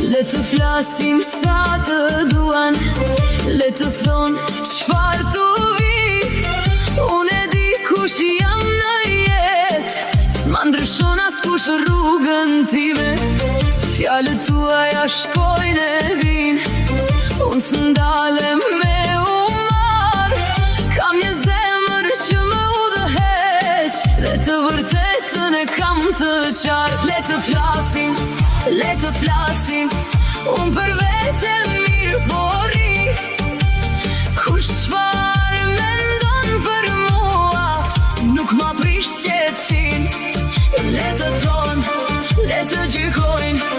Le të flasim sa të duan, le të thonë çfarë të vi. Unë e di kush jam në jetë, s'ma ndryshon askush rrugën time. Fjalët tuaja shkojnë e vinë, unë s'ndalem me u marr. Kam një zemër që më udhëheq, dhe të vërtetën e kam të qartë. Le të flasim, le të flasim, unë për vete mirë po ri. Kush çfarë mendon për mua, nuk ma prish qetësin. Le të thonë, le të gjykojnë,